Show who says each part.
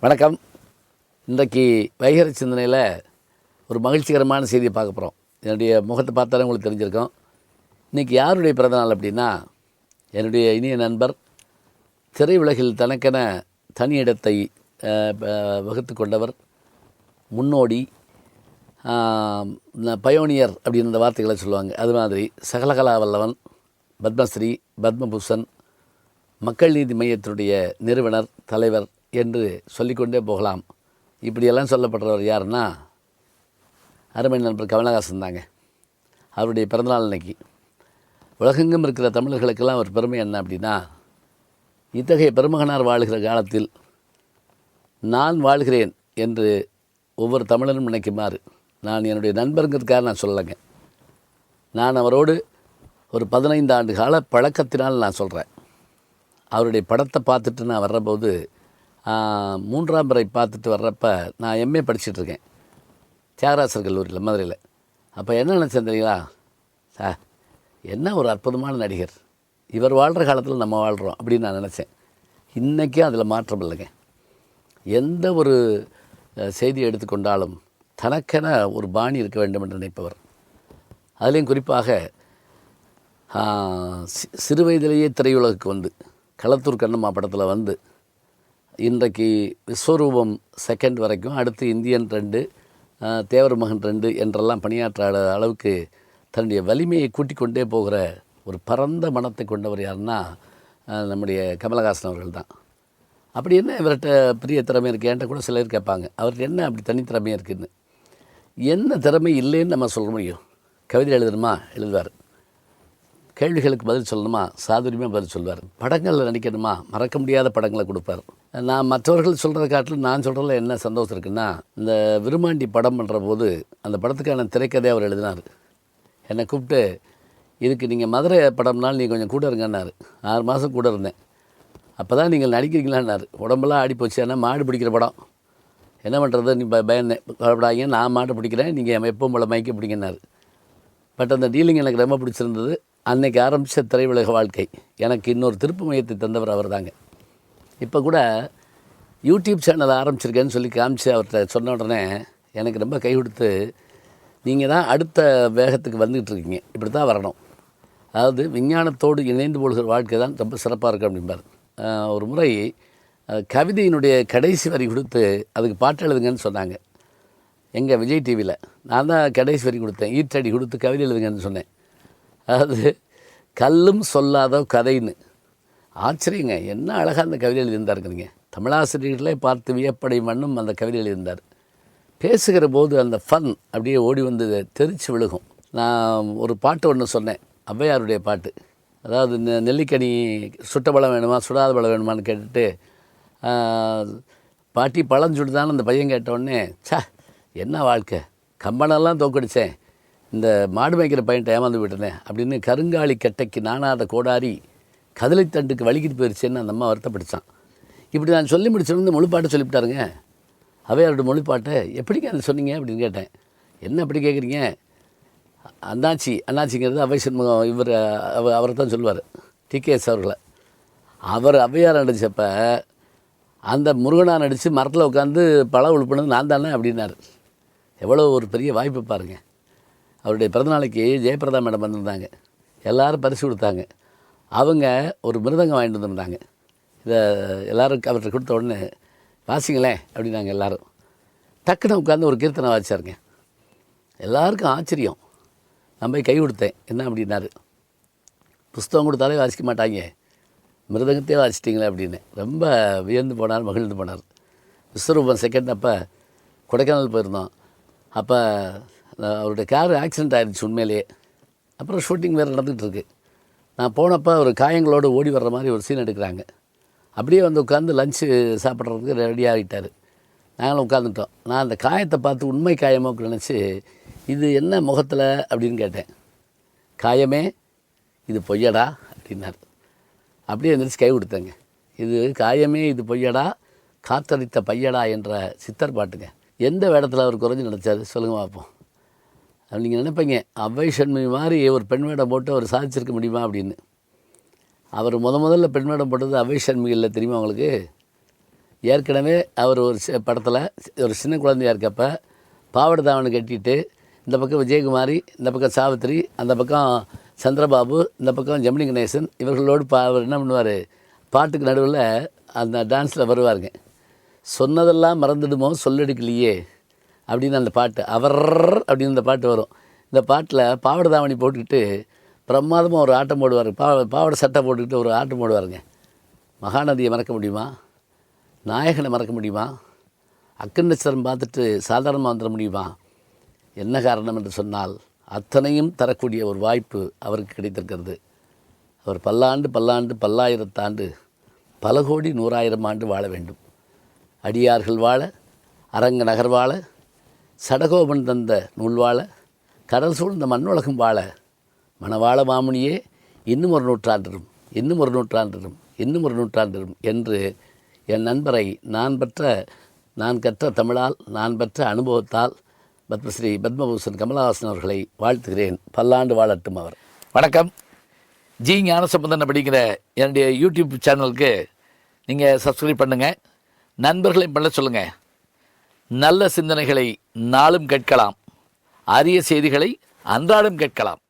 Speaker 1: வணக்கம். இன்றைக்கு வைகறை சிந்தனையில் ஒரு மகிழ்ச்சிகரமான செய்தியை பார்க்க போகிறோம். என்னுடைய முகத்தை பார்த்தாலே உங்களுக்கு தெரிஞ்சிருக்கும். இன்றைக்கி யாருடைய பிறந்தநாள் அப்படின்னா, என்னுடைய இனிய நண்பர், திரையுலகில் தனக்கென தனி இடத்தை வகுத்து கொண்டவர், முன்னோடி, பயோனியர் அப்படின்னு இந்த வார்த்தைகளை சொல்லுவாங்க. அது மாதிரி சகலகலா வல்லவன், பத்மஸ்ரீ, பத்மபூஷன், மக்கள் நீதி மையத்தினுடைய நிறுவனர், தலைவர் என்று சொல்லிக்கொண்டே போகலாம். இப்படியெல்லாம் சொல்லப்படுறவர் யாருன்னா, அருமை நண்பர் கமலஹாசன் தாங்க. அவருடைய பிறந்தநாள் இன்னைக்கு. உலகெங்கும் இருக்கிற தமிழர்களுக்கெல்லாம் ஒரு பெருமை என்ன அப்படின்னா, இத்தகைய பெருமகனார் வாழ்கிற காலத்தில் நான் வாழ்கிறேன் என்று ஒவ்வொரு தமிழனும் நினைக்குமாறு, நான் என்னுடைய நண்பருங்கிறதுக்காக நான் சொல்லலைங்க. நான் அவரோடு ஒரு 15 ஆண்டு கால பழக்கத்தினால் நான் சொல்கிறேன். அவருடைய படத்தை பார்த்துட்டு நான் வர்றபோது, 3ஆம் முறை பார்த்துட்டு வர்றப்ப நான் எம்ஏ படிச்சுட்ருக்கேன் தியாகராசர் கல்லூரியில், மதுரையில். அப்போ என்ன நினச்சேன் தெரியுங்களா? என்ன ஒரு அற்புதமான நடிகர், இவர் வாழ்கிற காலத்தில் நம்ம வாழ்கிறோம் அப்படின்னு நான் நினச்சேன். இன்றைக்கும் அதில் மாற்றம் இல்லைங்க. எந்த ஒரு செய்தியை எடுத்துக்கொண்டாலும் தனக்கென ஒரு பாணி இருக்க வேண்டும் என்று நினைப்பவர். அதுலேயும் குறிப்பாக சிறு வயதிலேயே திரையுலகுக்கு வந்து, களத்தூர் கண்ணம்மா படத்தில் வந்து, இன்றைக்கு விஸ்வரூபம் செகண்ட் வரைக்கும், அடுத்து இந்தியன் 2, தேவர் மகன் 2 என்றெல்லாம் பணியாற்ற அளவுக்கு தன்னுடைய வலிமையை கூட்டிக் கொண்டே போகிற ஒரு பரந்த மனத்தை கொண்டவர் யாருன்னா நம்முடைய கமலஹாசன் அவர்கள் தான். அப்படி என்ன இவர்கிட்ட பெரிய திறமை இருக்குது? என்கிட்ட கூட சிலர் கேட்பாங்க, அவர்கிட்ட என்ன அப்படி தனித்திறமையாக இருக்குதுன்னு. என்ன திறமை இல்லைன்னு நம்ம சொல்ல முடியும்? கவிதை எழுதணுமா எழுதுவார், கேள்விகளுக்கு பதில் சொல்லணுமா சாதுரியமாக பதில் சொல்வார், படங்களில் நடிக்கணுமா மறக்க முடியாத படங்களை கொடுப்பார். நான் மற்றவர்கள் சொல்கிறத காட்டிலும் நான் சொல்கிறதுல என்ன சந்தோஷம் இருக்குன்னா, இந்த விருமாண்டி படம் பண்ணுற போது அந்த படத்துக்கான திரைக்கதையை அவர் எழுதினார். என்னை கூப்பிட்டு, இதுக்கு நீங்கள் மதுரை படம்னாலும் நீங்கள் கொஞ்சம் கூட இருங்கன்னாரு. 6 மாதம் கூட இருந்தேன். அப்போ தான் நீங்கள் நடிக்கிறீங்களான்னாரு. உடம்பெல்லாம் ஆடி போச்சு, ஏன்னா மாடு பிடிக்கிற படம், என்ன பண்ணுறது, நீ பயந்தேன், கவலைப்படாதீங்க, நான் மாடு பிடிக்கிறேன், நீங்கள் எப்பவும் போல மயக்க பிடிங்கினார். பட் அந்த டீலிங் எனக்கு ரொம்ப பிடிச்சிருந்தது. அன்றைக்கி ஆரம்பித்த திரையுலக வாழ்க்கை எனக்கு இன்னொரு திருப்பு மையத்தை தந்தவர் அவர் தாங்க. இப்போ கூட யூடியூப் சேனல் ஆரம்பிச்சிருக்கேன்னு சொல்லி காமிச்சு அவர்கிட்ட சொன்ன உடனே எனக்கு ரொம்ப கை கொடுத்து, நீங்கள் தான் அடுத்த வேகத்துக்கு வந்துகிட்ருக்கீங்க, இப்படி தான் வரணும், அதாவது விஞ்ஞானத்தோடு இணைந்து போடுகிற வாழ்க்கை தான் ரொம்ப சிறப்பாக இருக்கும் அப்படிம்பார். ஒரு முறை கவிதையினுடைய கடைசி வரி கொடுத்து அதுக்கு பாட்டு எழுதுங்கன்னு சொன்னாங்க எங்கள் விஜய் டிவியில். நான் தான் கடைசி வரி கொடுத்தேன், ஈற்றடி கொடுத்து கவிதை எழுதுங்கன்னு சொன்னேன். அதாவது கல்லும் சொல்லாத கதைன்னு. ஆச்சரியங்க, என்ன அழகாக அந்த கவிதை எழுதியிருந்தாருங்க. தமிழாசிரியர்களே பார்த்து வியப்படை மண்ணும் அந்த கவிதை எழுதியிருந்தார். பேசுகிற போது அந்த ஃபன் அப்படியே ஓடி வந்து தெரிச்சு விழுகும். நான் ஒரு பாட்டு ஒன்று சொன்னேன், ஔவையாருடைய பாட்டு. அதாவது நெல்லிக்கனி சுட்ட பழம் வேணுமா சுடாத பழம் வேணுமான்னு கேட்டுட்டு, பாட்டி பழம் சுடுதான்னு அந்த பையன் கேட்டவுடனே, என்ன வாழ்க்கை, கம்பனெல்லாம் தோக்கடித்தேன், இந்த மாடு மேய்க்கிற பையன்ட்ட ஏமாந்து விட்டனே அப்படின்னு கருங்காலி கட்டைக்கு நானாத கோடாரி கதலைத்தண்டுக்கு வலிக்கிட்டு போயிடுச்சேன்னு அந்த அம்மா வருத்தப்படுத்தான். இப்படி நான் சொல்லி முடிச்சிருந்து மொழிப்பாட்டை சொல்லிவிட்டாருங்க. அவையாரோட மொழிப்பாட்டை எப்படிங்க அதை சொன்னீங்க அப்படின்னு கேட்டேன். என்ன அப்படி கேட்குறீங்க? அண்ணாச்சிங்கிறது அவை சண்முகம், அவரை தான் சொல்லுவார், டிகேஎஸ் அவர்களை. அவர் அவையார் நடித்தப்ப அந்த முருகனாக நடித்து மரத்தில் உட்காந்து பழம் உழுப்பினது நான் தானே அப்படின்னாரு. எவ்வளோ ஒரு பெரிய வாய்ப்பு பாருங்கள். அவருடைய பிறந்தநாளைக்கு ஜெயபிரதா மேடம் வந்திருந்தாங்க. எல்லோரும் பரிசு கொடுத்தாங்க. அவங்க ஒரு மிருதங்கம் வாங்கிட்டு வந்துருந்தாங்க. இதை எல்லோரும் அவர்கிட்ட கொடுத்த உடனே, வாசிங்களேன் அப்படின்னாங்க. எல்லோரும் டக்குன்னு உட்காந்து ஒரு கீர்த்தனை வாசிச்சாருங்க. எல்லாருக்கும் ஆச்சரியம். நான் போய் கை கொடுத்தேன். என்ன அப்படின்னாரு, புஸ்தகம் கொடுத்தாலே வாசிக்க மாட்டாங்க, மிருதங்கத்தையே வாசிச்சிட்டிங்களே அப்படின்னு. ரொம்ப வியந்து போனார், மகிழ்ந்து போனார். விஸ்வரூபம் செகண்ட் அப்போ கொடைக்கானல் போயிருந்தோம். அப்போ அவருடைய கார் ஆக்சிடெண்ட் ஆகிடுச்சு உண்மையிலேயே. அப்புறம் ஷூட்டிங் வேறு நடந்துகிட்ருக்கு. நான் போனப்போ ஒரு காயங்களோடு ஓடி வர்ற மாதிரி ஒரு சீன் எடுக்கிறாங்க. அப்படியே வந்து உட்காந்து லஞ்சு சாப்பிட்றதுக்கு ரெடி ஆகிட்டார். நாங்களும் உட்காந்துட்டோம். நான் அந்த காயத்தை பார்த்து உண்மை காயமோக்கு நினச்சி, இது என்ன முகத்தில் அப்படின்னு கேட்டேன். காயமே இது பொய்யடா அப்படின்னார். அப்படியே எழுந்திரிச்சு கை கொடுத்தேங்க. இது காயமே இது பொய்யடா, காத்தடித்த பையடா என்ற சித்தர் பாட்டுங்க. எந்த வேடத்தில் அவர் குறைஞ்சி நினச்சார் சொல்லுங்கள் பார்ப்போம். நீங்கள் நினைப்பீங்க, அவ்வை சண்முகி மாதிரி ஒரு பெண் வேடம் போட்டு அவர் சாதிச்சிருக்க முடியுமா அப்படின்னு. அவர் முதல்ல பெண் வேடம் போட்டது அவ்வை சண்முகி இல்லை தெரியுமா உங்களுக்கு? ஏற்கனவே அவர் ஒரு படத்தில் ஒரு சின்ன குழந்தையாக இருக்கப்ப பாவாடை தாவணி கட்டிட்டு இந்த பக்கம் விஜயகுமாரி, இந்த பக்கம் சாவித்திரி, அந்த பக்கம் சந்திரபாபு, இந்த பக்கம் ஜெமினி கணேசன் இவர்களோடு அவர் என்ன பண்ணுவார், பாட்டுக்கு நடுவில் அந்த டான்ஸில் வருவாருங்க. சொன்னதெல்லாம் மறந்துடுமோ சொல்லெடுக்கலையே அப்படின்னு அந்த பாட்டு, அவர் அப்படின்னு இந்த பாட்டு வரும். இந்த பாட்டில் பாவாடை தாவணி போட்டுக்கிட்டு பிரமாதமாக ஒரு ஆட்டம் போடுவார். பாவாடை சட்டை போட்டுக்கிட்டு ஒரு ஆட்டம் போடுவாருங்க. மகாநதியை மறக்க முடியுமா? நாயகனை மறக்க முடியுமா? அக்கன் நட்சத்திரம் பார்த்துட்டு சாதாரணமாக வந்துட முடியுமா? என்ன காரணம் என்று சொன்னால் அத்தனையும் தரக்கூடிய ஒரு வாய்ப்பு அவருக்கு கிடைத்திருக்கிறது. அவர் பல்லாண்டு பல்லாயிரத்தாண்டு பல கோடி 100,000 ஆண்டு வாழ வேண்டும். அடியார்கள் வாழ, அரங்க நகர் வாழ, சடகோபன் தந்த நூல் வாழ, கடல் சூழ்ந்த மண்ணுலகம் வாழ, மணவாள மாமுனியே இன்னும் ஒரு நூற்றாண்டிரும், இன்னும் ஒரு நூற்றாண்டிரும், இன்னும் ஒரு நூற்றாண்டிரும் என்று என் நண்பரை நான் கற்ற தமிழால், நான் பெற்ற அனுபவத்தால் பத்மஸ்ரீ பத்மபூஷன் கமலஹாசன் அவர்களை வாழ்த்துகிறேன். பல்லாண்டு வாழட்டும் அவர். வணக்கம். ஜி ஞானசம்பந்தன் அப்படிங்கிற என்னுடைய யூடியூப் சேனலுக்கு நீங்கள் சப்ஸ்கிரைப் பண்ணுங்கள், நண்பர்களையும் பண்ண சொல்லுங்கள். நல்ல சிந்தனைகளை நாளும் கேட்கலாம், அரிய செய்திகளை அன்றாடம் கேட்கலாம்.